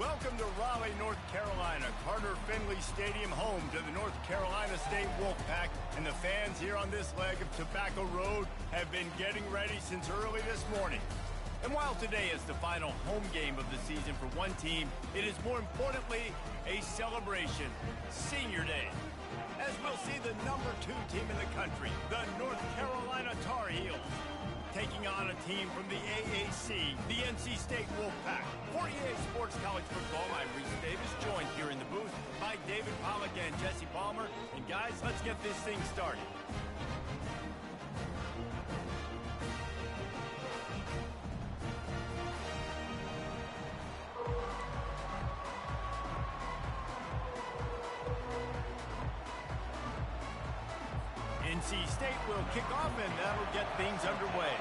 Welcome to Raleigh, North Carolina, Carter Finley Stadium, home to the North Carolina State Wolfpack, and the fans here on this leg of Tobacco Road have been getting ready since early this morning. And while today is the final home game of the season for one team, it is more importantly a celebration, Senior Day, as we'll see the number 2 team in the country, the North Carolina Tar Heels, taking on a team from the AAC, the NC State Wolfpack. For EA Sports College Football, I'm Reese Davis, joined here in the booth by David Pollack and Jesse Palmer. And guys, let's get this thing started. NC State will kick off, and that'll get things underway.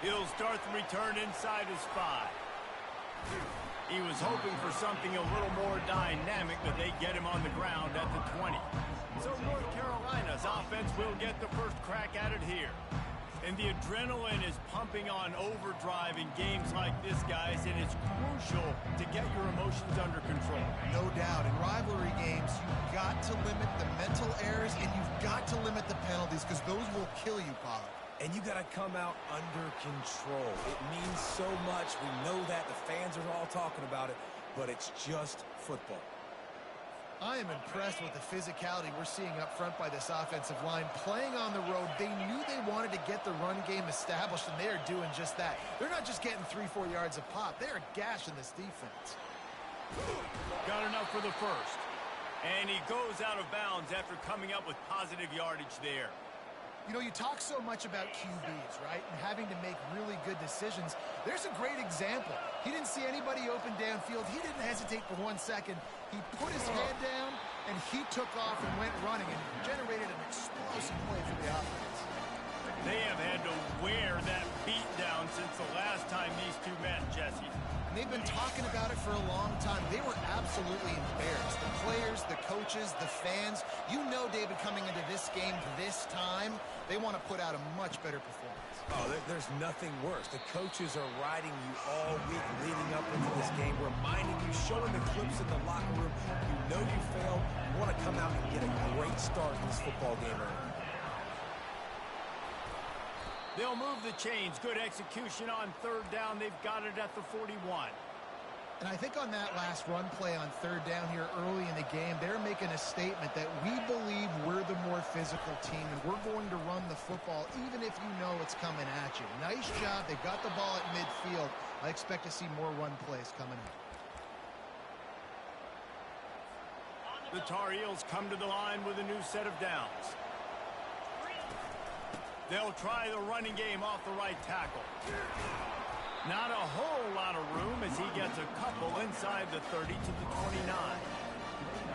He'll start the return inside his 5. He was hoping for something a little more dynamic, but they get him on the ground at the 20. So North Carolina's offense will get the first crack at it here. And the adrenaline is pumping on overdrive in games like this, guys, and it's crucial to get your emotions under control. No doubt. In rivalry games, you've got to limit the mental errors, and you've got to limit the penalties, because those will kill you, Pollack. And you got to come out under control. It means so much. We know that. The fans are all talking about it, but it's just football. I am impressed with the physicality we're seeing up front by this offensive line. Playing on the road, they knew they wanted to get the run game established, and they are doing just that. They're not just getting 3-4 yards a pop. They are gashing this defense. Got enough for the first. And he goes out of bounds after coming up with positive yardage there. You know, you talk so much about QBs, right, and having to make really good decisions. There's a great example. He didn't see anybody open downfield. He didn't hesitate for 1 second. He put his head down, and he took off and went running and generated an explosive play for the offense. They have had to wear that beat down since the last time these two met, Jesse. And they've been talking about it for a long time. They were absolutely embarrassed. The players, the coaches, the fans. You know, David, coming into this game this time, they want to put out a much better performance. Oh, there's nothing worse. The coaches are riding you all week leading up into this game, reminding you, showing the clips in the locker room. You know you failed. You want to come out and get a great start in this football game early. They'll move the chains. Good execution on third down. They've got it at the 41. And I think on that last run play on third down here early in the game, they're making a statement that we believe we're the more physical team, and we're going to run the football even if you know it's coming at you. Nice job. They've got the ball at midfield. I expect to see more run plays coming up. The Tar Heels come to the line with a new set of downs. They'll try the running game off the right tackle. Not a whole lot of room as he gets a couple inside the 30 to the 29.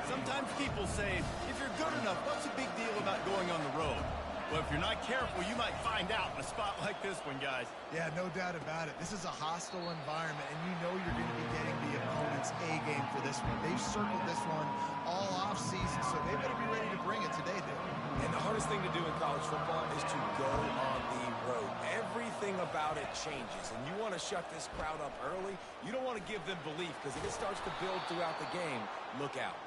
Sometimes people say, if you're good enough, what's the big deal about going on the road? Well, if you're not careful, you might find out in a spot like this one, guys. Yeah, no doubt about it. This is a hostile environment, and you know you're going to be getting the opponent's A game for this one. They've circled this one all offseason, so they better be ready to bring it today, Dave. And the hardest thing to do in college football is to go on the road. Everything about it changes, and you want to shut this crowd up early. You don't want to give them belief, because if it starts to build throughout the game, look out.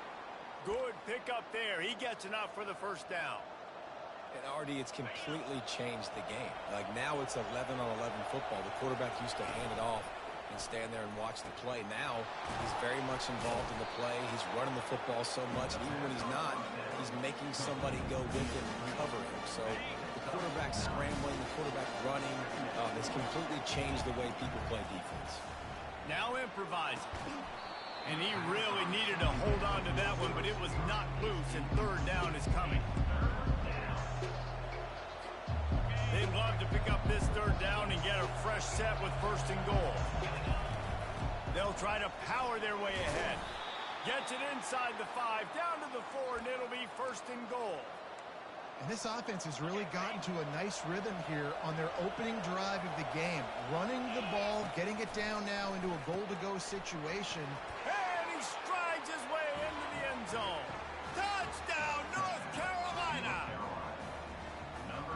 Good pick up there. He gets enough for the first down. And Artie, it's completely changed the game. Like now it's 11-on-11 football. The quarterback used to hand it off and stand there and watch the play. Now he's very much involved in the play. He's running the football so much, and even when he's not, he's making somebody go with him and cover him. So the quarterback scrambling, the quarterback running, it's completely changed the way people play defense. Now improvising. And he really needed to hold on to that one, but it was not loose, and third down is coming. They'd love to pick up this third down and get a fresh set with first and goal. They'll try to power their way ahead. Gets it inside the 5, down to the 4, and it'll be first and goal. And this offense has really gotten to a nice rhythm here on their opening drive of the game. Running the ball, getting it down now into a goal-to-go situation. And he strides his way into the end zone. Touchdown, North Carolina!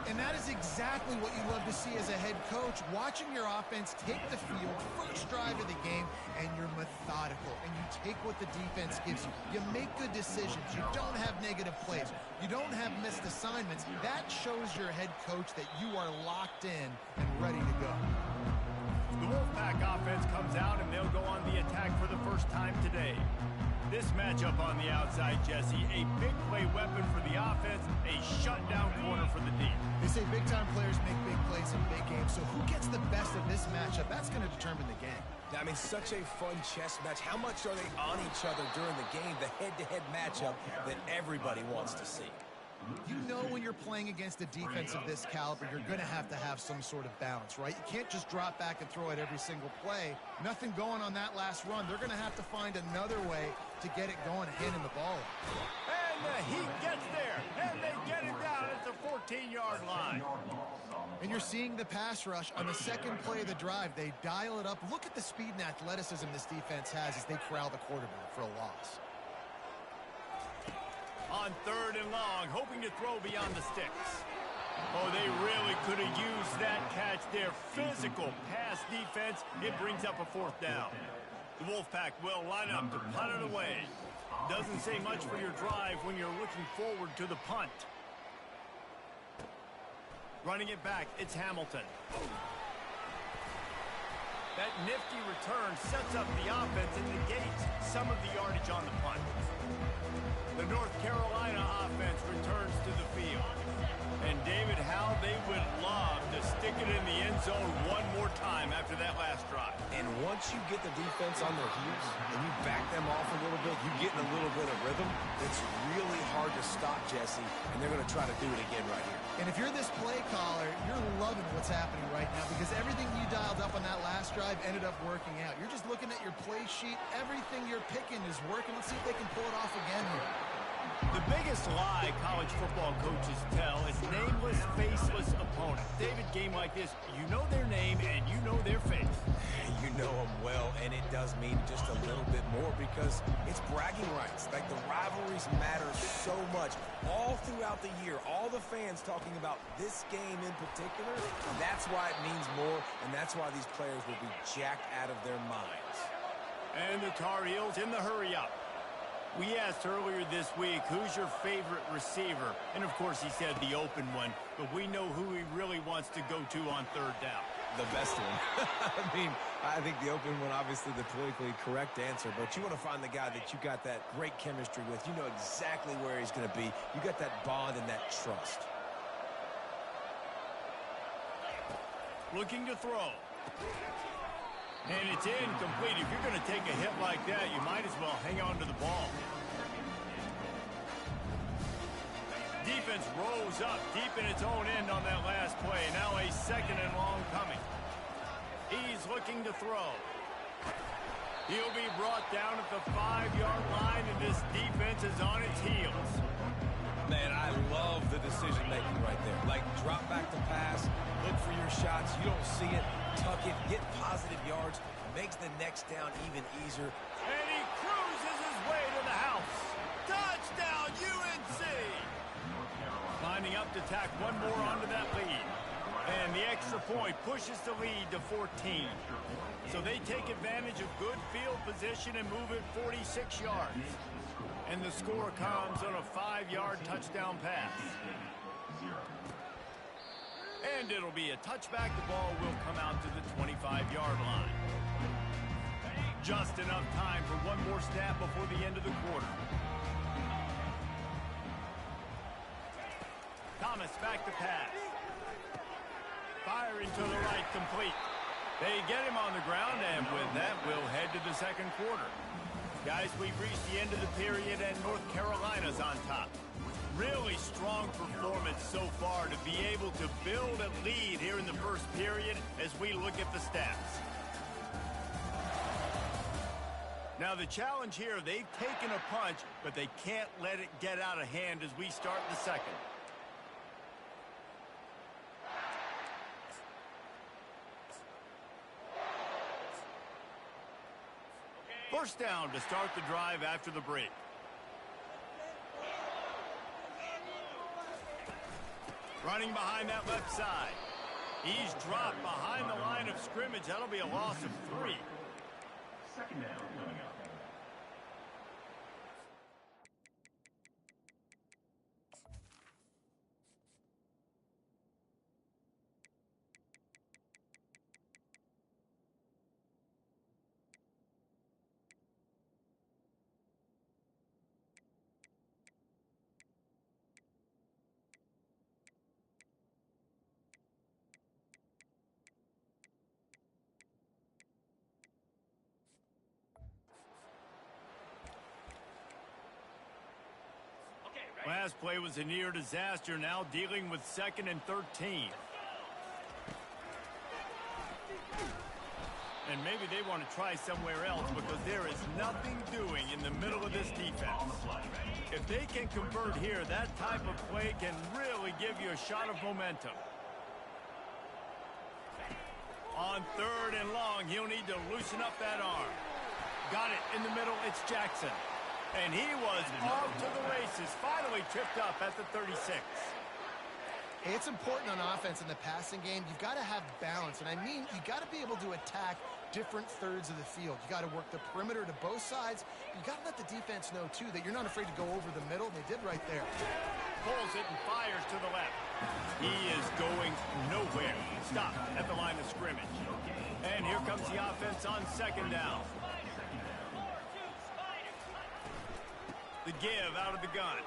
And And that is exactly what you love to see as a head coach, watching your offense take the field, first drive of the game, and you're methodical, and you take what the defense gives you. You make good decisions. You don't have negative plays. You don't have missed assignments. That shows your head coach that you are locked in and ready to go. The Wolfpack offense comes out, and they'll go on the attack for the first time today. This matchup on the outside, Jesse, a big play weapon for the offense, a shutdown corner for the D. They say big-time players make big plays in big games, so who gets the best of this matchup? That's going to determine the game. I mean, such a fun chess match. How much are they on each other during the game, the head-to-head matchup that everybody wants to see? You know when you're playing against a defense of this caliber, you're going to have some sort of balance, right? You can't just drop back and throw it every single play. Nothing going on that last run. They're going to have to find another way to get it going, handing the ball off. And the Heat gets there, and they get it down at the 14-yard line. And you're seeing the pass rush on the second play of the drive. They dial it up. Look at the speed and athleticism this defense has as they corral the quarterback for a loss. On 3rd and long, hoping to throw beyond the sticks. Oh, they really could have used that catch there. Physical pass defense. It brings up a 4th down. The Wolfpack will line up to punt it away. Doesn't say much for your drive when you're looking forward to the punt. Running it back, it's Hamilton. That nifty return sets up the offense and negates some of the yardage on the punt. The North Carolina offense returns to the field. And David, how they would love to stick it in the end zone one more time after that last drive. And once you get the defense on their heels and you back them off a little bit, you get in a little bit of rhythm, it's really hard to stop, Jesse, and they're going to try to do it again right here. And if you're this play caller, you're loving what's happening right now because everything you dialed up on that last drive ended up working out. You're just looking at your play sheet. Everything you're picking is working. Let's see if they can pull it off again here. The biggest lie college football coaches tell is nameless, faceless opponent. David, game like this, you know their name and you know their face. You know them well, and it does mean just a little bit more because it's bragging rights. Like the rivalries matter so much all throughout the year. All the fans talking about this game in particular, that's why it means more, and that's why these players will be jacked out of their minds. And the Tar Heels in the hurry-up. We asked earlier this week, who's your favorite receiver? And, of course, he said the open one, but we know who he really wants to go to on 3rd down. The best one. I mean, I think the open one, obviously the politically correct answer, but you want to find the guy that you got that great chemistry with. You know exactly where he's going to be. You got that bond and that trust. Looking to throw. And it's incomplete. If you're going to take a hit like that, you might as well hang on to the ball. Defense rose up deep in its own end on that last play. Now a 2nd and long coming. He's looking to throw. He'll be brought down at the 5-yard line, and this defense is on its heels. Man, I love the decision-making right there. Like, drop back to pass, look for your shots. You don't see it, tuck it, get positive yards, makes the next down even easier. And he cruises his way to the house. Touchdown, UNC! Lining up to tack one more onto that lead. And the extra point pushes the lead to 14. So they take advantage of good field position and move it 46 yards. And the score comes on a 5-yard touchdown pass. And it'll be a touchback. The ball will come out to the 25-yard line. Just enough time for one more snap before the end of the quarter. Thomas back to pass. Firing to the right, complete. They get him on the ground, and with that, we'll head to the 2nd quarter. Guys, we've reached the end of the period, and North Carolina's on top. Really strong performance so far to be able to build a lead here in the 1st period as we look at the stats. Now, the challenge here, they've taken a punch, but they can't let it get out of hand as we start the 2nd. First down to start the drive after the break. Running behind that left side. He's dropped behind the line of scrimmage. That'll be a loss of 3. Second down coming up. Last play was a near disaster, now dealing with 2nd and 13. And maybe they want to try somewhere else because there is nothing doing in the middle of this defense. If they can convert here, that type of play can really give you a shot of momentum. On 3rd and long, he'll need to loosen up that arm. Got it in the middle, it's Jackson. And he was off to the races, finally tripped up at the 36. It's important on offense in the passing game. You've got to have balance. And I mean, you got to be able to attack different thirds of the field. You got to work the perimeter to both sides. You got to let the defense know, too, that you're not afraid to go over the middle. They did right there. Pulls it and fires to the left. He is going nowhere. Stop at the line of scrimmage. And here comes the offense on 2nd down. The give out of the gun.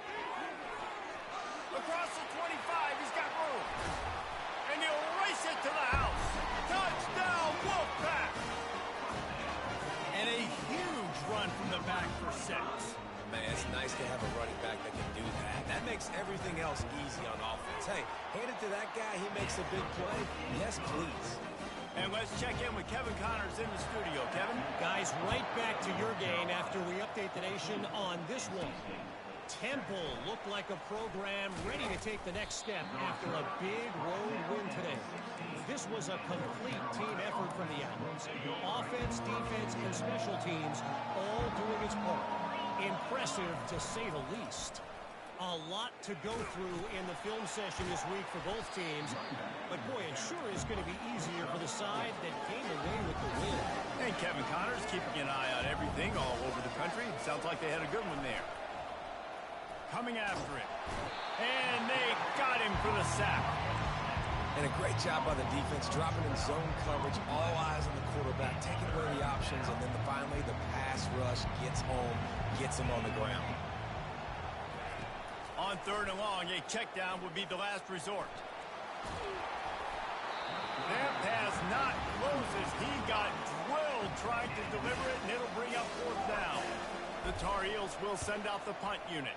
Across the 25, he's got room. And he'll race it to the house. Touchdown, Wolfpack! And a huge run from the back for 6. Man, it's nice to have a running back that can do that. That makes everything else easy on offense. Hey, hand it to that guy, he makes a big play. Yes, please. And let's check in with Kevin Connors in the studio. Kevin? Guys, right back to your game after we update the nation on this one. Temple looked like a program ready to take the next step after a big road win today. This was a complete team effort from the Owls. Offense, defense, and special teams all doing its part. Impressive, to say the least. A lot to go through in the film session this week for both teams. But, boy, it sure is going to be easier for the side that came away with the win. And Kevin Connors keeping an eye on everything all over the country. Sounds like they had a good one there. Coming after it. And they got him for the sack. And a great job by the defense, dropping in zone coverage, all eyes on the quarterback, taking away the options, and then finally the pass rush gets home, gets him on the ground. On 3rd and long, a check down would be the last resort. That pass not closes. He got drilled trying to deliver it, and it'll bring up 4th down. The Tar Heels will send out the punt unit.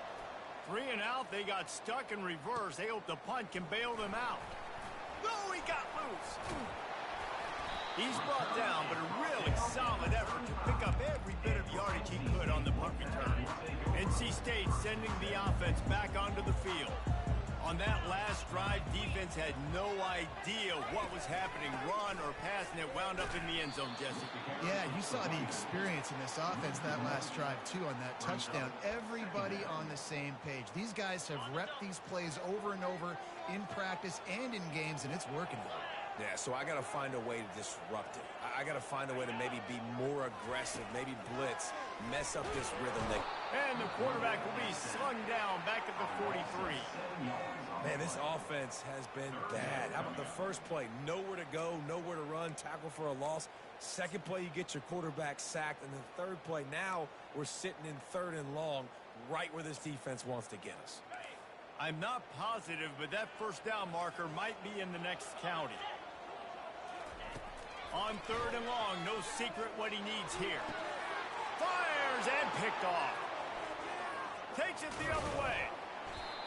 3 and out, they got stuck in reverse. They hope the punt can bail them out. No, he got loose. He's brought down, but a really solid effort to pick up every bit of yardage he could on the punt return. NC State sending the offense back onto the field. On that last drive, defense had no idea what was happening, run or pass, and it wound up in the end zone, Jesse. Yeah, you saw the experience in this offense that last drive, too, on that touchdown. Everybody on the same page. These guys have repped these plays over and over in practice and in games, and it's working. Yeah, so I got to find a way to disrupt it. I got to find a way to maybe be more aggressive, maybe blitz, mess up this rhythm. And the quarterback will be slung down back at the 43. Man, this offense has been bad. How about the first play? Nowhere to go, nowhere to run, tackle for a loss. Second play, you get your quarterback sacked. And the third play, now we're sitting in 3rd and long, right where this defense wants to get us. I'm not positive, but that 1st down marker might be in the next county. On 3rd and long, no secret what he needs here. Fires and picked off. Takes it the other way.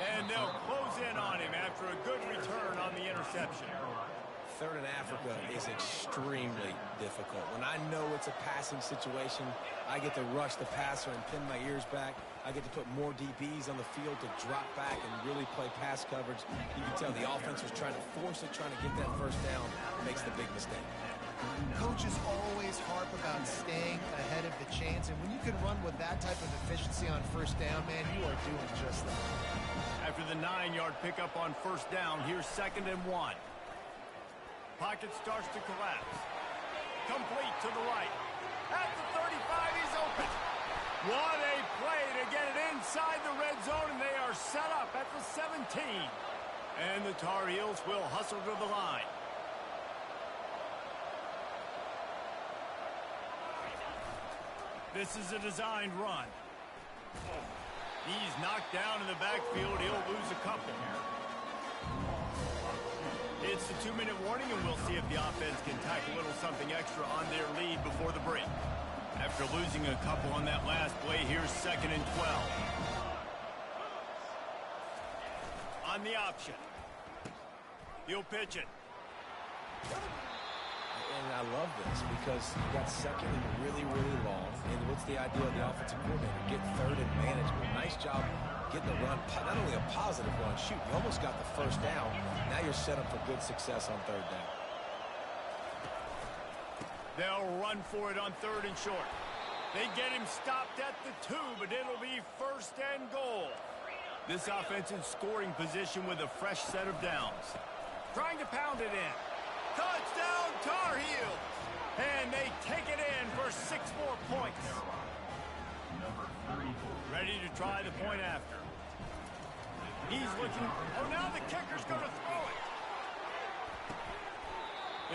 And they'll close in on him after a good return on the interception. 3rd and Africa is extremely difficult. When I know it's a passing situation, I get to rush the passer and pin my ears back. I get to put more DBs on the field to drop back and really play pass coverage. You can tell the offense was trying to force it, trying to get that 1st down, makes the big mistake. Coaches always harp about staying ahead of the chains, and when you can run with that type of efficiency on first down, man, you are doing just that. After the 9-yard pickup on first down, here's 2nd and 1. Pocket starts to collapse. Complete to the right. At the 35, he's open. What a play to get it inside the red zone, and they are set up at the 17. And the Tar Heels will hustle to the line. This is a designed run. He's knocked down in the backfield. He'll lose a couple. It's the 2-minute warning, and we'll see if the offense can tack a little something extra on their lead before the break. After losing a couple on that last play, here's 2nd and 12. On the option. He'll pitch it. And I love this because you got 2nd and really, really long. And what's the idea of the offensive coordinator? Get 3rd and manageable. Nice job getting the run. Not only a positive run, shoot, you almost got the first down. Now you're set up for good success on 3rd down. They'll run for it on 3rd and short. They get him stopped at the 2, but it'll be 1st and goal. This offense in scoring position with a fresh set of downs. Trying to pound it in. Touchdown, Tar Heels! And they take it in for 6 more points. Ready to try the point after. He's looking. Oh, now the kicker's going to throw it.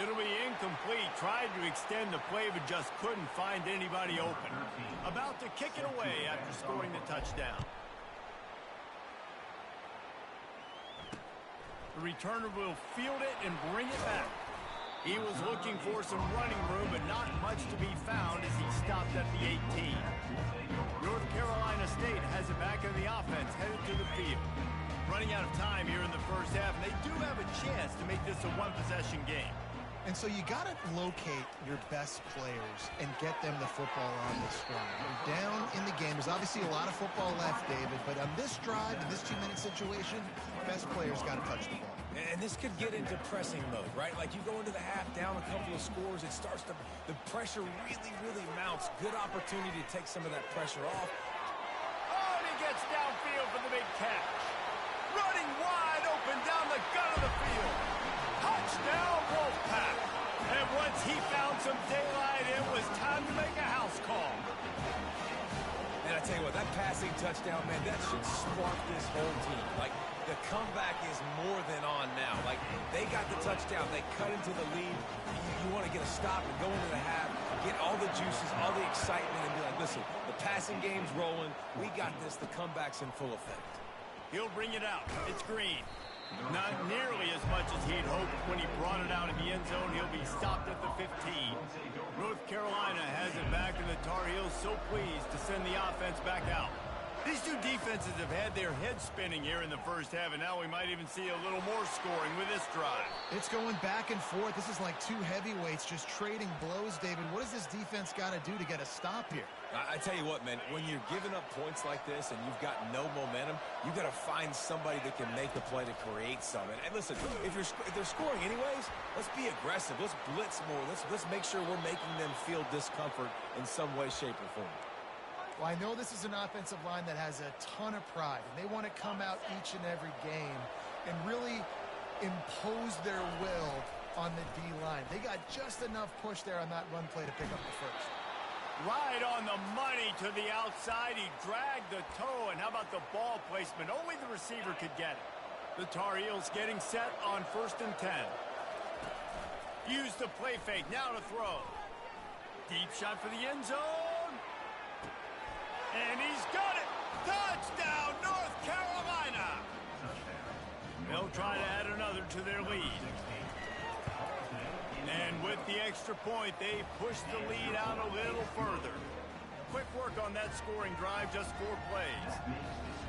It'll be incomplete. Tried to extend the play, but just couldn't find anybody open. About to kick it away after scoring the touchdown. The returner will field it and bring it back. He was looking for some running room, but not much to be found as he stopped at the 18. North Carolina State has it back in the offense, headed to the field. Running out of time here in the first half, and they do have a chance to make this a one-possession game. And so you got to locate your best players and get them the football on this drive. You're down in the game. There's obviously a lot of football left, David, but on this drive, in this 2-minute situation, best players got to touch the ball. And this could get into pressing mode, right? Like you go into the half, down a couple of scores, it starts to, the pressure really, really mounts. Good opportunity to take some of that pressure off. Oh, and he gets downfield for the big catch. Running wide open down the gut of the field. Touchdown, Wolfpack. And once he found some daylight, it was time to make a house call. And I tell you what, that passing touchdown, man, that should spark this whole team. Like, the comeback is more than on now. Like, they got the touchdown. They cut into the lead. You want to get a stop and go into the half, get all the juices, all the excitement, and be like, listen, the passing game's rolling. We got this. The comeback's in full effect. He'll bring it out. It's Green. Not nearly as much as he'd hoped when he brought it out in the end zone. He'll be stopped at the 15. North Carolina has it back, and the Tar Heels so pleased to send the offense back out. These two defenses have had their heads spinning here in the first half, and now we might even see a little more scoring with this drive. It's going back and forth. This is like two heavyweights just trading blows, David. What does this defense got to do to get a stop here? I tell you what, man, when you're giving up points like this and you've got no momentum, you got to find somebody that can make a play to create something. And listen, if they're scoring anyways, let's be aggressive. Let's blitz more. Let's make sure we're making them feel discomfort in some way, shape, or form. Well, I know this is an offensive line that has a ton of pride, and they want to come out each and every game and really impose their will on the D-line. They got just enough push there on that run play to pick up the first. Right on the money to the outside. He dragged the toe, and how about the ball placement? Only the receiver could get it. The Tar Heels getting set on 1st and 10. Use the play fake, now to throw. Deep shot for the end zone. And he's got it! Touchdown, North Carolina! They'll try to add another to their lead. And with the extra point, they push the lead out a little further. Quick work on that scoring drive, just 4 plays.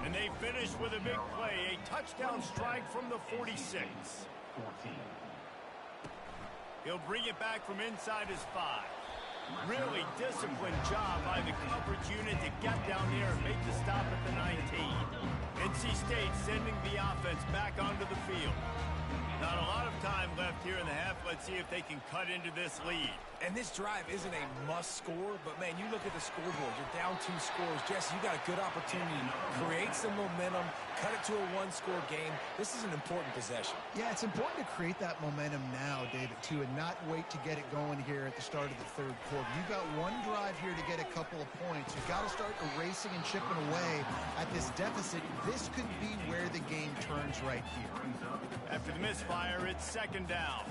And they finish with a big play, a touchdown strike from the 46. He'll bring it back from inside his 5. Really disciplined job by the coverage unit to get down there and make the stop at the 19. NC State sending the offense back onto the field. Not a lot of time left here in the half. Let's see if they can cut into this lead. And this drive isn't a must score, but man, you look at the scoreboard, you're down 2 scores. Jesse, you got a good opportunity to create some momentum, cut it to a 1-score game. This is an important possession. Yeah, it's important to create that momentum now, David, too, and not wait to get it going here at the start of the third quarter. You've got one drive here to get a couple of points. You've got to start erasing and chipping away at this deficit. This could be where the game turns right here. After the misfire, it's second down.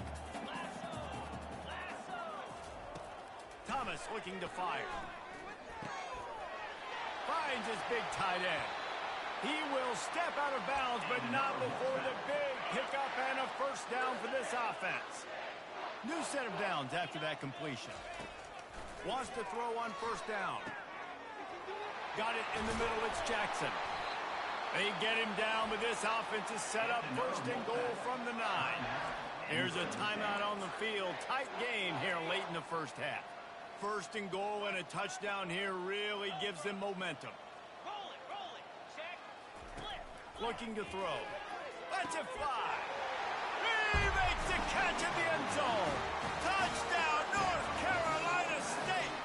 Thomas looking to fire. Finds his big tight end. He will step out of bounds, but not before the big pickup and a first down for this offense. New set of downs after that completion. Wants to throw on first down. Got it in the middle. It's Jackson. They get him down, but this offense is set up first and goal from the 9. Here's a timeout on the field. Tight game here late in the first half. First and goal and a touchdown here really gives them momentum. Roll it, check, flip. Looking to throw. Lets it fly. He makes the catch in the end zone. Touchdown, North Carolina State.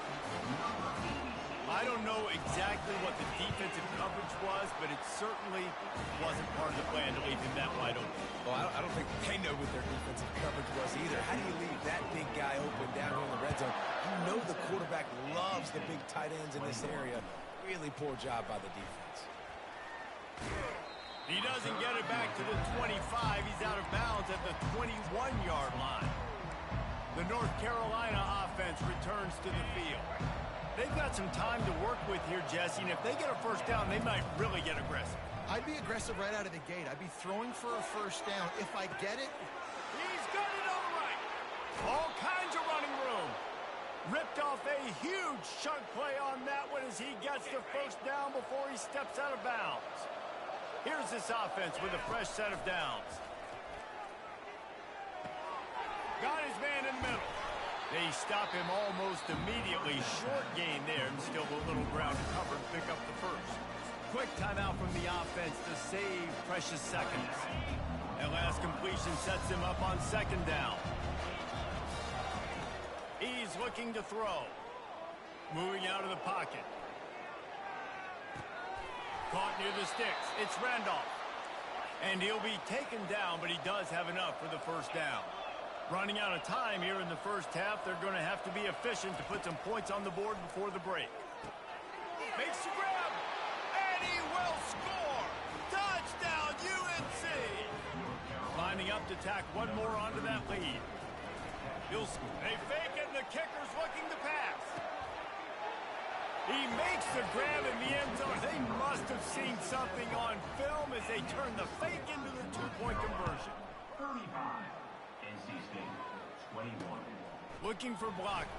I don't know exactly what the defensive coverage was, but it certainly wasn't part of the plan to leave him that wide open. Well, I don't think they know what their defensive coverage was either. How do you leave that big guy open down here in the red zone? You know the quarterback loves the big tight ends in this area. Really poor job by the defense. He doesn't get it back to the 25. He's out of bounds at the 21-yard line. The North Carolina offense returns to the field. They've got some time to work with here, Jesse, and if they get a first down, they might really get aggressive. I'd be aggressive right out of the gate. I'd be throwing for a first down. If I get it... He's got it all right. All kinds of running room. Ripped off a huge chunk play on that one as he gets the first down before he steps out of bounds. Here's this offense with a fresh set of downs. Got his man in the middle. They stop him almost immediately. Short gain there, and still a little ground to cover to pick up the first. Quick timeout from the offense to save precious seconds. That last completion sets him up on second down. He's looking to throw. Moving out of the pocket. Caught near the sticks. It's Randolph. And he'll be taken down, but he does have enough for the first down. Running out of time here in the first half. They're going to have to be efficient to put some points on the board before the break. Makes the grab. And he will score. Touchdown, UNC. Lining up to tack one more onto that lead. They fake it, and the kicker's looking to pass. He makes the grab in the end zone. They must have seen something on film as they turn the fake into the two-point conversion. 35. NC State, 21. Looking for blockers.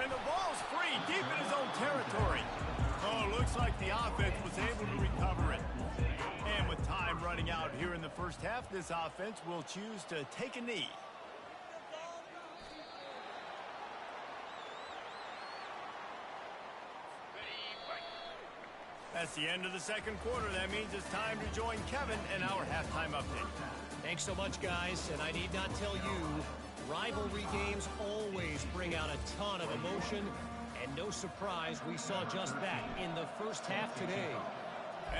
And the ball's free, deep in his own territory. Oh, looks like the offense was able to recover it. And with time running out here in the first half, this offense will choose to take a knee. That's the end of the second quarter. That means it's time to join Kevin in our halftime update. Thanks so much, guys, and I need not tell you, rivalry games always bring out a ton of emotion, and no surprise we saw just that in the first half today.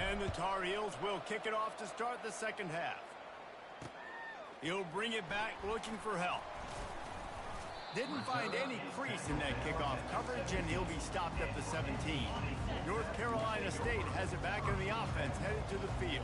And the Tar Heels will kick it off to start the second half. He'll bring it back looking for help. Didn't find any crease in that kickoff coverage, and he'll be stopped at the 17. North Carolina State has it back in the offense, headed to the field.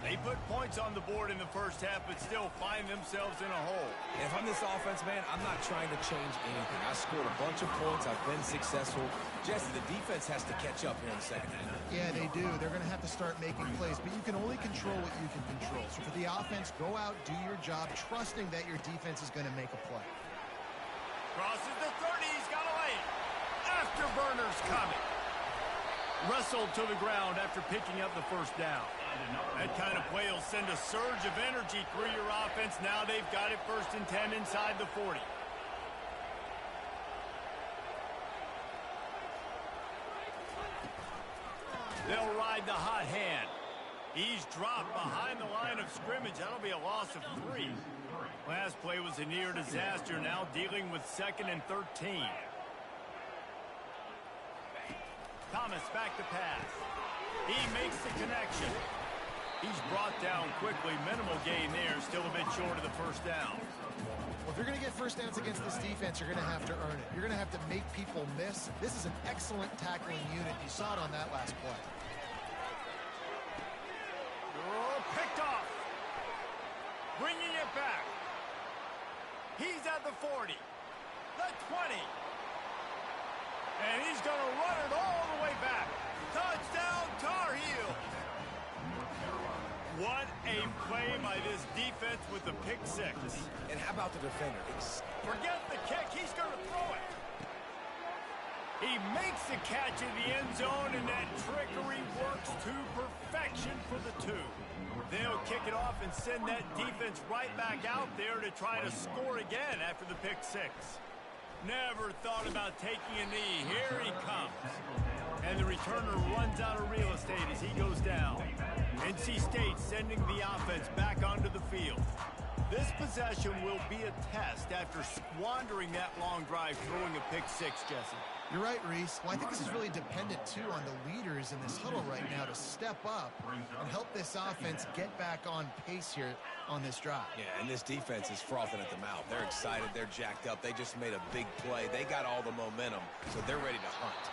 They put points on the board in the first half, but still find themselves in a hole. And if I'm this offense, man, I'm not trying to change anything. I scored a bunch of points. I've been successful. Jesse, the defense has to catch up here in the second half. Yeah, they do. They're going to have to start making plays, but you can only control what you can control. So for the offense, go out, do your job, trusting that your defense is going to make a play. Crosses the 30, he's got a lane. Afterburner's coming. Wrestled to the ground after picking up the first down. That kind of play will send a surge of energy through your offense. Now they've got it 1st and 10 inside the 40. They'll ride the hot hand. He's dropped behind the line of scrimmage. That'll be a loss of 3. Last play was a near disaster. Now dealing with 2nd and 13. Thomas back to pass. He makes the connection. He's brought down quickly. Minimal gain there. Still a bit short of the first down. Well, if you're going to get first downs against this defense, you're going to have to earn it. You're going to have to make people miss. This is an excellent tackling unit. You saw it on that last play. Oh, picked off. Bringing it back. He's at the 40. The 20. And he's going to run it all the way back. Touchdown, Tar Heels. What a play by this defense with the pick 6. And how about the defender? Forget the kick. He's going to throw it. He makes the catch in the end zone, and that trickery works to perfection for the 2. They'll kick it off and send that defense right back out there to try to score again after the pick 6. Never thought about taking a knee. Here he comes. And the returner runs out of real estate as he goes down. NC State sending the offense back onto the field. This possession will be a test after squandering that long drive throwing a pick 6, Jesse. You're right, Reese. Well, I think this is really dependent, too, on the leaders in this huddle right now to step up and help this offense get back on pace here on this drive. Yeah, and this defense is frothing at the mouth. They're excited. They're jacked up. They just made a big play. They got all the momentum, so they're ready to hunt.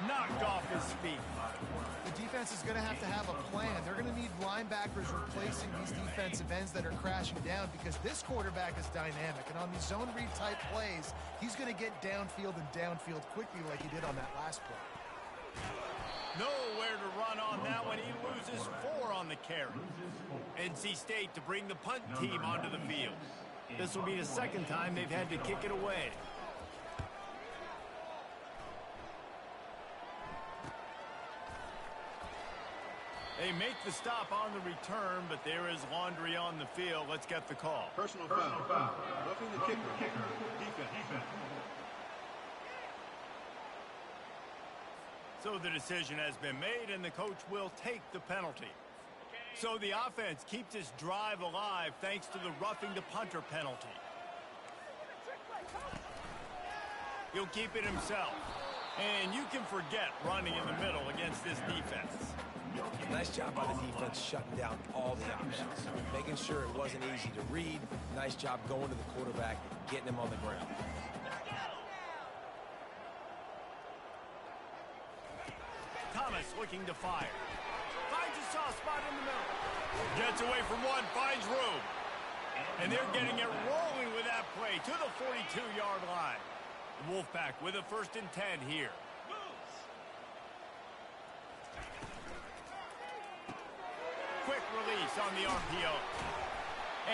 Knocked off his feet. The defense is going to have a plan. They're going to need linebackers replacing these defensive ends that are crashing down because this quarterback is dynamic. And on these zone read type plays, he's going to get downfield and downfield quickly like he did on that last play. Nowhere to run on that one. He loses 4 on the carry. NC State to bring the punt team onto the field. This will be the 2nd time they've had to kick it away. They make the stop on the return, but there is laundry on the field. Let's get the call. Personal foul. Roughing the kicker. Defense. So the decision has been made, and the coach will take the penalty. So the offense keeps its drive alive thanks to the roughing the punter penalty. He'll keep it himself. And you can forget running in the middle against this defense. Nice job by the defense shutting down all the options, making sure it wasn't easy to read. Nice job going to the quarterback, getting him on the ground. Thomas looking to fire. Finds a soft spot in the middle. Gets away from one, finds room. And they're getting it rolling with that play to the 42-yard line. The Wolfpack with a 1st and 10 here. Quick release on the RPO.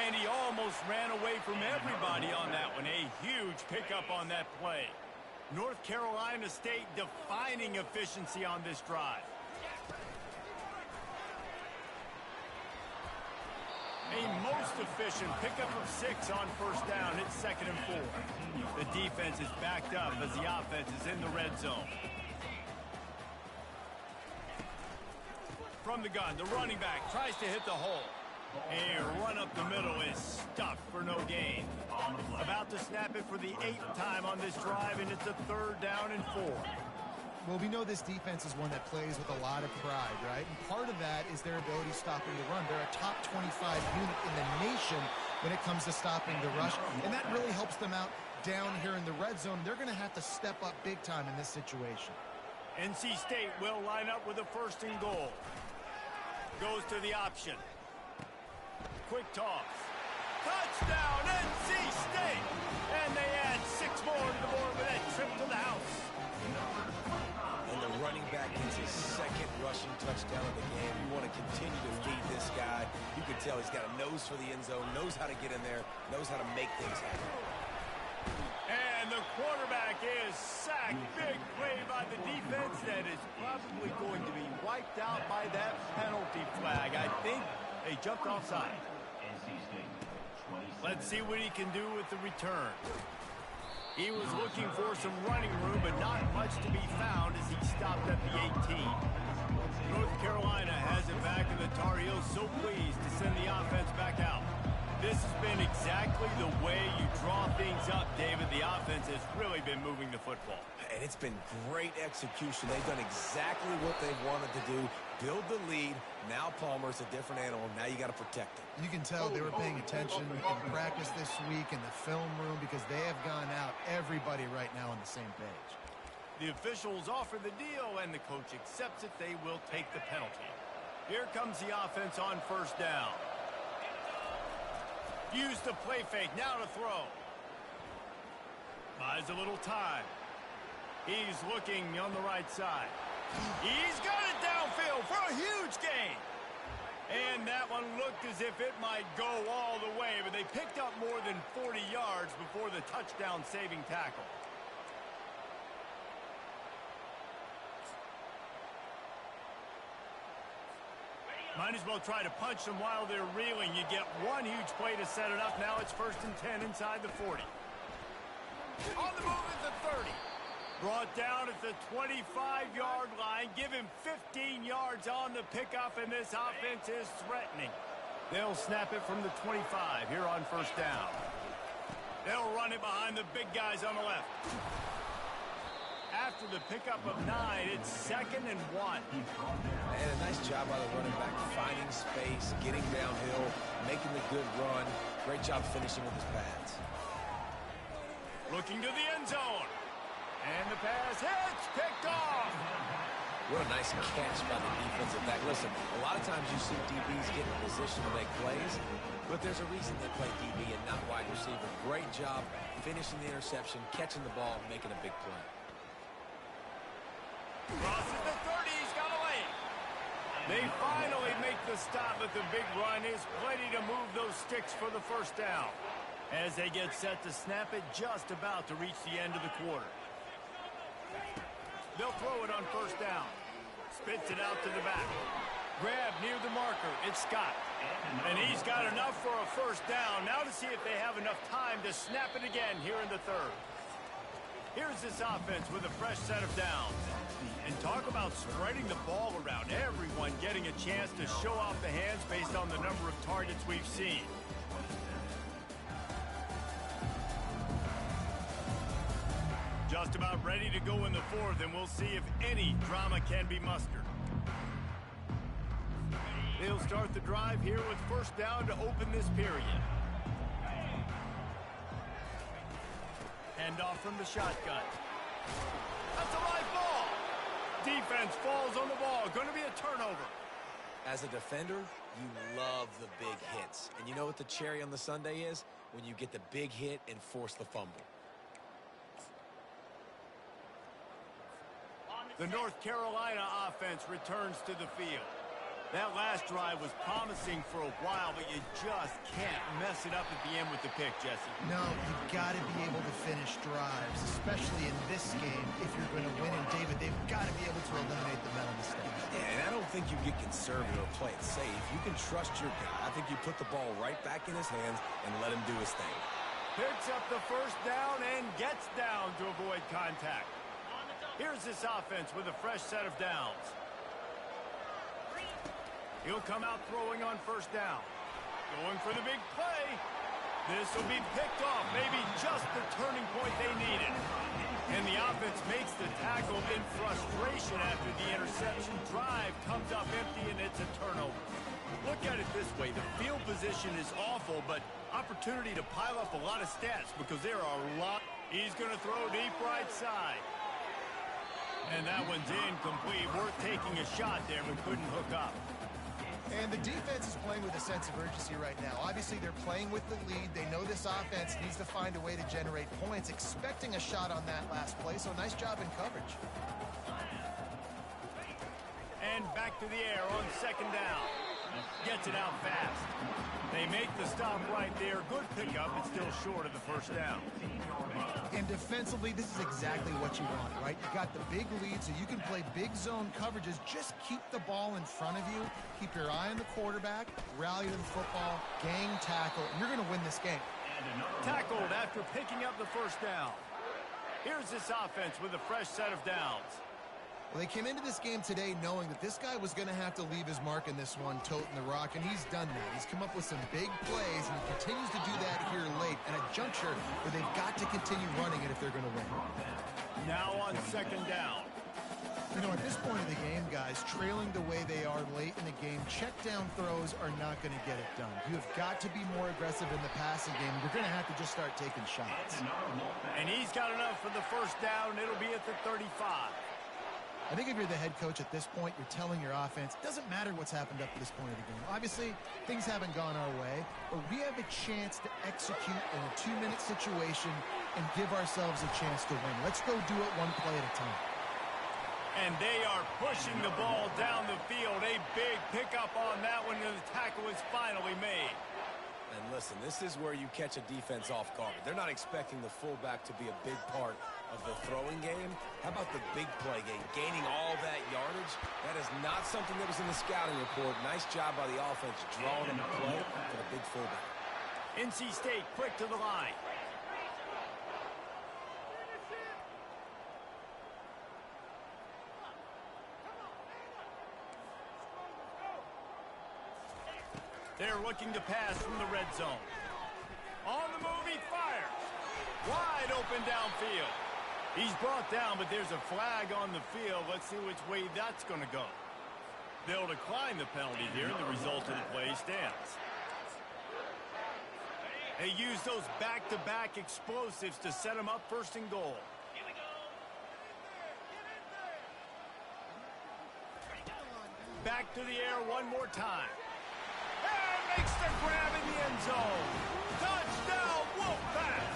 And he almost ran away from everybody on that one. A huge pickup on that play. North Carolina State defining efficiency on this drive. A most efficient pickup of 6 on 1st down. It's 2nd and 4. The defense is backed up as the offense is in the red zone. From the gun, the running back tries to hit the hole. A run up the middle is stuffed for no gain. About to snap it for the 8th time on this drive, and it's a 3rd down and 4. Well, we know this defense is one that plays with a lot of pride, right? And part of that is their ability stopping the run. They're a top 25 unit in the nation when it comes to stopping the rush, and that really helps them out down here in the red zone. They're going to have to step up big time in this situation. NC State will line up with a 1st and goal. Goes to the option. Quick toss. Touchdown, NC State! And they add 6 more to the board with that trip to the house. And the running back gets his 2nd rushing touchdown of the game. You want to continue to feed this guy. You can tell he's got a nose for the end zone, knows how to get in there, knows how to make things happen. And the quarterback is sacked. Big play by the defense that is probably going to be wiped out by that penalty flag. I think they jumped offside. Let's see what he can do with the return. He was looking for some running room, but not much to be found as he stopped at the 18. North Carolina has it back in the Tar Heels so pleased to send the offense back out. This has been exactly the way you draw things up, David. The offense has really been moving the football. And it's been great execution. They've done exactly what they've wanted to do. Build the lead. Now Palmer's a different animal. Now you got to protect him. You can tell they were paying attention in practice this week in the film room because they have gone out everybody right now on the same page. The officials offer the deal, and the coach accepts it. They will take the penalty. Here comes the offense on first down. Use the play fake. Now to throw. Buys a little time. He's looking on the right side. He's got it downfield for a huge gain. And that one looked as if it might go all the way, but they picked up more than 40 yards before the touchdown-saving tackle. Might as well try to punch them while they're reeling. You get one huge play to set it up. Now it's 1st and 10 inside the 40. On the move at the 30. Brought down at the 25-yard line. Give him 15 yards on the pickup, and this offense is threatening. They'll snap it from the 25 here on first down. They'll run it behind the big guys on the left. After the pickup of 9, it's 2nd and 1. And a nice job by the running back, finding space, getting downhill, making the good run. Great job finishing with his pads. Looking to the end zone. And the pass hits, picked off. What a nice catch by the defensive back. Listen, a lot of times you see DBs get in position to make plays, but there's a reason they play DB and not wide receiver. Great job finishing the interception, catching the ball, making a big play. Crosses the 30, he's got a lane. They finally make the stop, but the big run is plenty to move those sticks for the first down. As they get set to snap it, just about to reach the end of the quarter. They'll throw it on first down. Spits it out to the back. Grab near the marker. It's Scott. And he's got enough for a first down. Now to see if they have enough time to snap it again here in the 3rd. Here's this offense with a fresh set of downs. And talk about spreading the ball around. Everyone getting a chance to show off the hands based on the number of targets we've seen. Just about ready to go in the 4th, and we'll see if any drama can be mustered. They'll start the drive here with first down to open this period. Hand off from the shotgun. That's a live ball. Defense falls on the ball. Going to be a turnover. As a defender, you love the big hits. And you know what the cherry on the sundae is? When you get the big hit and force the fumble. The North Carolina offense returns to the field. That last drive was promising for a while, but you just can't mess it up at the end with the pick, Jesse. No, you've got to be able to finish drives, especially in this game if you're going to win. And, David, they've got to be able to eliminate the mental mistakes. Yeah, and I don't think you get conservative or play it safe. You can trust your guy. I think you put the ball right back in his hands and let him do his thing. Picks up the first down and gets down to avoid contact. Here's this offense with a fresh set of downs. He'll come out throwing on first down. Going for the big play. This will be picked off. Maybe just the turning point they needed. And the offense makes the tackle in frustration after the interception. Drive comes up empty, and it's a turnover. Look at it this way. The field position is awful, but opportunity to pile up a lot of stats because there are a lot. He's going to throw deep right side. And that one's incomplete. Worth taking a shot there, but couldn't hook up. And the defense is playing with a sense of urgency right now. Obviously, they're playing with the lead. They know this offense needs to find a way to generate points, expecting a shot on that last play. So nice job in coverage. And back to the air on second down. Gets it out fast. They make the stop right there. Good pickup, but still short of the first down. And defensively, this is exactly what you want, right? You got the big lead, so you can play big zone coverages. Just keep the ball in front of you. Keep your eye on the quarterback. Rally to the football. Gang tackle. And you're going to win this game. Tackled after picking up the first down. Here's this offense with a fresh set of downs. Well, they came into this game today knowing that this guy was going to have to leave his mark in this one, toting the rock, and he's done that. He's come up with some big plays, and he continues to do that here late at a juncture where they've got to continue running it if they're going to win. Now on second down. You know, at this point of the game, guys, trailing the way they are late in the game, check down throws are not going to get it done. You have got to be more aggressive in the passing game. You're going to have to just start taking shots. And he's got enough for the first down. It'll be at the 35. I think if you're the head coach at this point, you're telling your offense, it doesn't matter what's happened up to this point of the game. Obviously, things haven't gone our way, but we have a chance to execute in a 2-minute situation and give ourselves a chance to win. Let's go do it one play at a time. And they are pushing the ball down the field. A big pickup on that one, and the tackle is finally made. And listen, this is where you catch a defense off guard. They're not expecting the fullback to be a big part of the throwing game. How about the big play game? Gaining all that yardage? That is not something that was in the scouting report. Nice job by the offense drawing them a play for the big fullback. NC State quick to the line. They're looking to pass from the red zone. On the move, he fires. Wide open downfield. He's brought down, but there's a flag on the field. Let's see which way that's going to go. They'll decline the penalty here, and the result of the play stands. They use those back-to-back explosives to set them up first and goal. Back to the air one more time. And makes the grab in the end zone. Touchdown, Wolfpack!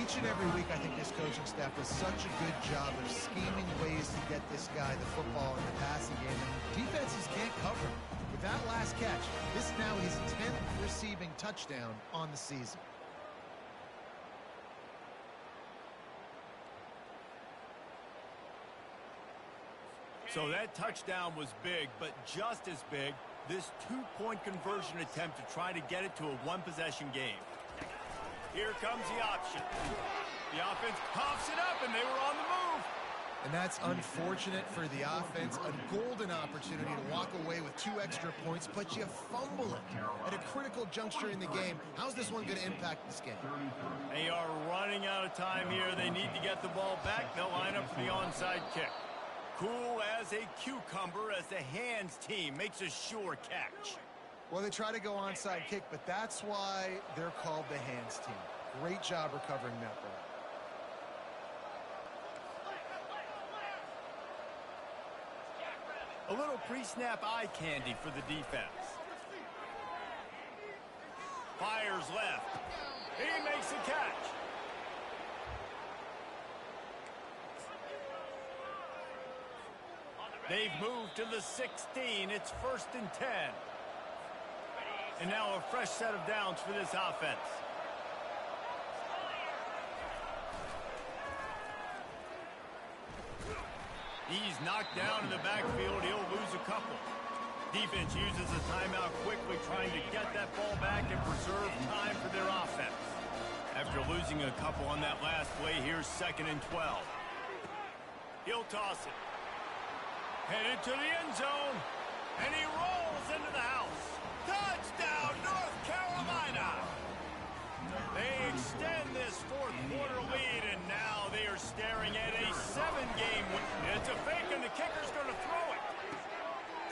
Each and every week, I think this coaching staff does such a good job of scheming ways to get this guy the football in the passing game, and defenses can't cover him. With that last catch, this is now his 10th receiving touchdown on the season. So that touchdown was big, but just as big, this two-point conversion attempt to try to get it to a one-possession game. Here comes the option. The offense coughs it up, and they were on the move. And that's unfortunate for the offense. A golden opportunity to walk away with 2 extra points, but you fumble it at a critical juncture in the game. How's this one going to impact this game? They are running out of time here. They need to get the ball back. They'll line up for the onside kick. Cool as a cucumber as the hands team makes a sure catch. Well, they try to go onside kick, but that's why they're called the hands team. Great job recovering that ball. A little pre-snap eye candy for the defense. Fires left. He makes a catch. They've moved to the 16. It's 1st and 10. And now a fresh set of downs for this offense. He's knocked down in the backfield. He'll lose a couple. Defense uses a timeout quickly, trying to get that ball back and preserve time for their offense. After losing a couple on that last play, here's 2nd and 12. He'll toss it. Headed to the end zone. And he rolls into the house. Touchdown, North Carolina! They extend this 4th-quarter lead, and now they are staring at a 7-game win. It's a fake, and the kicker's going to throw it.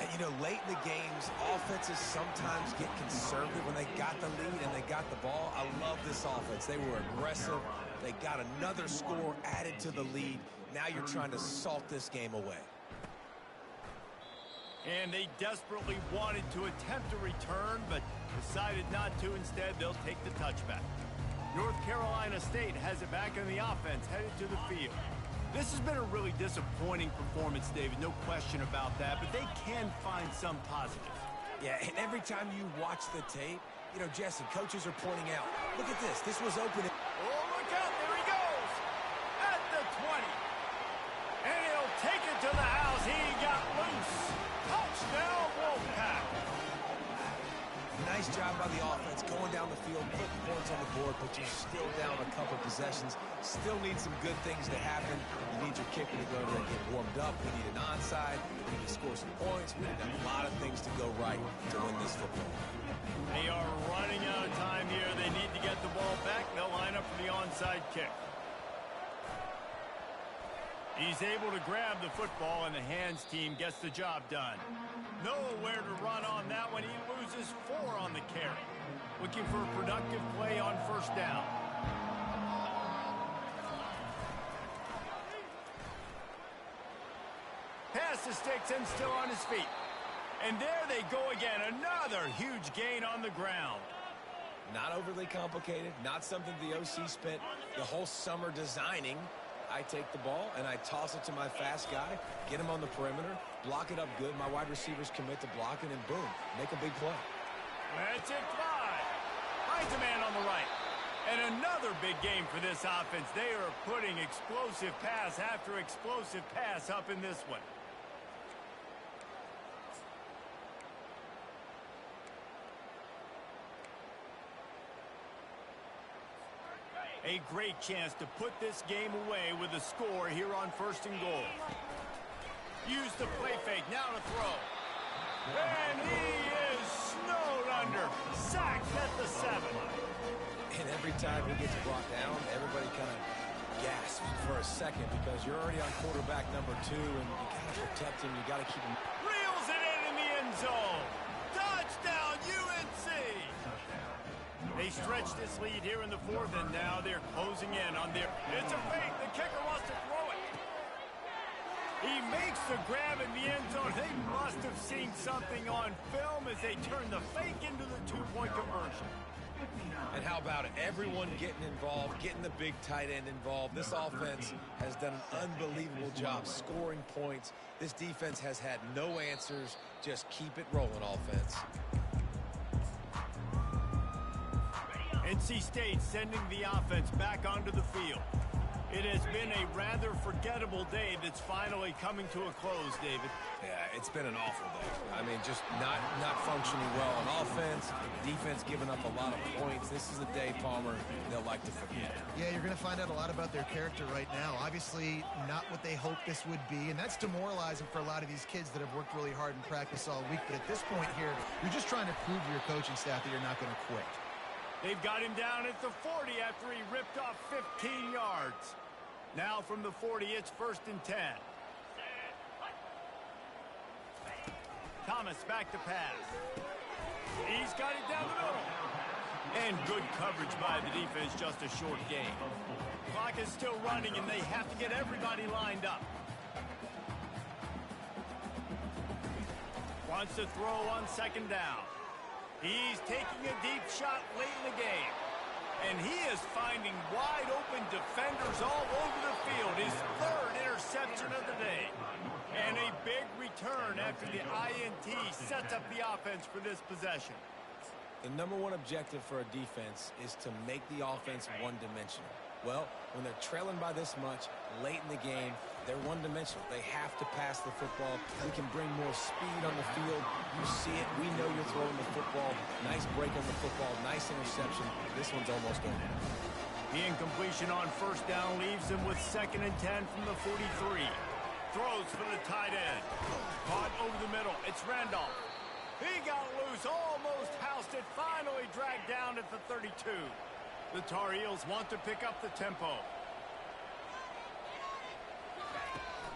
And, you know, late in the games, offenses sometimes get conservative when they got the lead and they got the ball. I love this offense. They were aggressive. They got another score added to the lead. Now you're trying to salt this game away. And they desperately wanted to attempt a return, but decided not to. Instead, they'll take the touchback. North Carolina State has it back in the offense, headed to the field. This has been a really disappointing performance, David, no question about that, but they can find some positives. Yeah, and every time you watch the tape, you know, Jesse, coaches are pointing out, look at this. This was open. Oh, look out. There he goes. At the 20. And he'll take it to the house. He got loose. Touchdown, Wolfpack. Nice job by the offense going down the field, putting points on the board, but you're still down a couple possessions. Still need some good things to happen. You need your kicker to go there and get warmed up. We need an onside. We need to score some points. We need a lot of things to go right to win this football. They are running out of time here. They need to get the ball back. They'll line up for the onside kick. He's able to grab the football, and the hands team gets the job done. Nowhere to run on that one. He loses 4 on the carry. Looking for a productive play on first down. Pass the sticks and still on his feet. And there they go again. Another huge gain on the ground. Not overly complicated. Not something the OC spent the whole summer designing. I take the ball and I toss it to my fast guy, get him on the perimeter, block it up good. My wide receivers commit to blocking, and boom, make a big play. Let's it fly. Finds a man on the right. And another big game for this offense. They are putting explosive pass after explosive pass up in this one. A great chance to put this game away with a score here on 1st and goal. Use the play fake, now to throw. And he is snowed under. Sacked at the 7. And every time he gets brought down, everybody kind of gasps for a second because you're already on quarterback number 2, and you got to protect him. You got to keep him. Reels it in the end zone. Touchdown, UNC! They stretch this lead here in the 4th, and now they're closing in on their... It's a fake. The kicker wants to throw it. He makes the grab in the end zone. They must have seen something on film as they turn the fake into the 2-point conversion. And how about it? Everyone getting involved, getting the big tight end involved. This offense has done an unbelievable job scoring points. This defense has had no answers. Just keep it rolling, offense. NC State sending the offense back onto the field. It has been a rather forgettable day that's finally coming to a close, David. Yeah, it's been an awful day. I mean, just not functioning well on offense. Defense giving up a lot of points. This is a day, Palmer, they'll like to forget. Yeah, you're going to find out a lot about their character right now. Obviously, not what they hoped this would be, and that's demoralizing for a lot of these kids that have worked really hard in practice all week. But at this point here, you're just trying to prove to your coaching staff that you're not going to quit. They've got him down at the 40 after he ripped off 15 yards. Now from the 40, it's 1st and 10. Thomas back to pass. He's got it down the middle. And good coverage by the defense, just a short game. Clock is still running, and they have to get everybody lined up. Wants to throw on 2nd down. He's taking a deep shot late in the game. And he is finding wide-open defenders all over the field. His 3rd interception of the day. And a big return after the INT sets up the offense for this possession. The #1 objective for a defense is to make the offense one-dimensional. Well, when they're trailing by this much late in the game, they're one-dimensional. They have to pass the football. We can bring more speed on the field. You see it. We know you're throwing the football. Nice break on the football. Nice interception. This one's almost over. The incompletion on 1st down leaves him with 2nd and 10 from the 43. Throws for the tight end. Caught over the middle. It's Randolph. He got loose. Almost housed it. Finally dragged down at the 32. The Tar Heels want to pick up the tempo.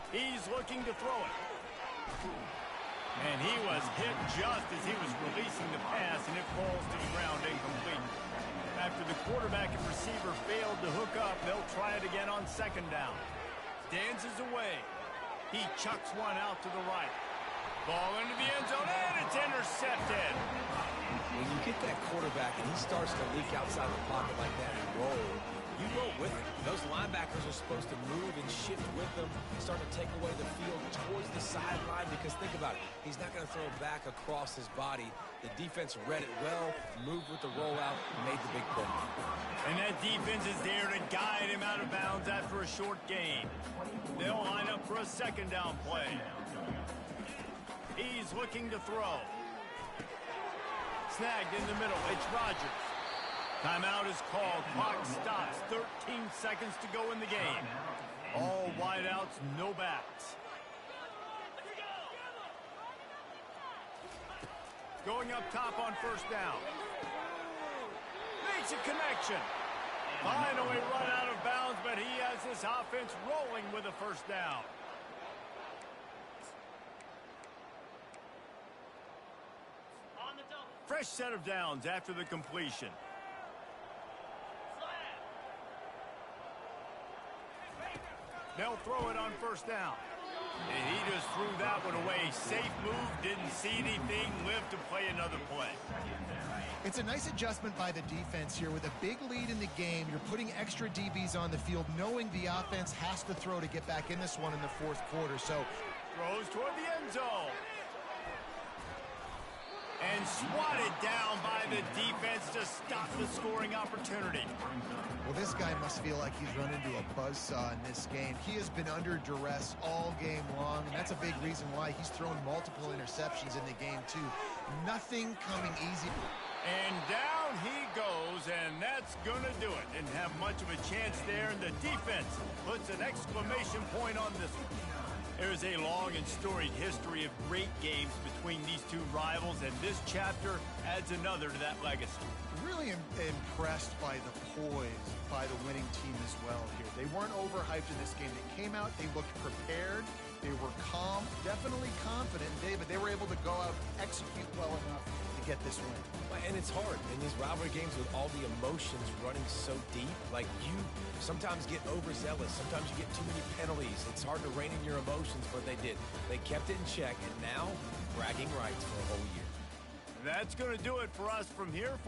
He's looking to throw it. And he was hit just as he was releasing the pass, and it falls to the ground incomplete. After the quarterback and receiver failed to hook up, they'll try it again on 2nd down. Dances away. He chucks one out to the right. Ball into the end zone, and it's intercepted. When you get that quarterback and he starts to leak outside the pocket like that and roll, you roll with him. Those linebackers are supposed to move and shift with them, start to take away the field towards the sideline, because think about it, he's not going to throw back across his body. The defense read it well, moved with the rollout, made the big play. And that defense is there to guide him out of bounds after a short gain. They'll line up for a 2nd down play. He's looking to throw. Snagged in the middle. It's Rodgers. Timeout is called. Clock stops. 13 seconds to go in the game. All wideouts, no backs. Going up top on first down. Makes a connection. Finally run out of bounds, but he has this offense rolling with a first down. Fresh set of downs after the completion. They'll throw it on first down. And he just threw that one away. Safe move, didn't see anything, lived to play another play. It's a nice adjustment by the defense here. With a big lead in the game, you're putting extra DBs on the field, knowing the offense has to throw to get back in this one in the fourth quarter. So throws toward the end zone. And swatted down by the defense to stop the scoring opportunity. Well, this guy must feel like he's run into a buzzsaw in this game. He has been under duress all game long, and that's a big reason why he's thrown multiple interceptions in the game, too. Nothing coming easy. And down he goes, and that's going to do it. Didn't have much of a chance there, and the defense puts an exclamation point on this one. There's a long and storied history of great games between these two rivals, and this chapter adds another to that legacy. Really impressed by the poise by the winning team as well here. They weren't overhyped in this game. They came out, they looked prepared, they were calm, definitely confident, David. They were able to go out and execute well enough to get this win. And it's hard in these rivalry games with all the emotions running so deep. Like, you sometimes get overzealous. Sometimes you get too many penalties. It's hard to rein in your emotions, but they did. They kept it in check, and now bragging rights for a whole year. That's going to do it for us from here.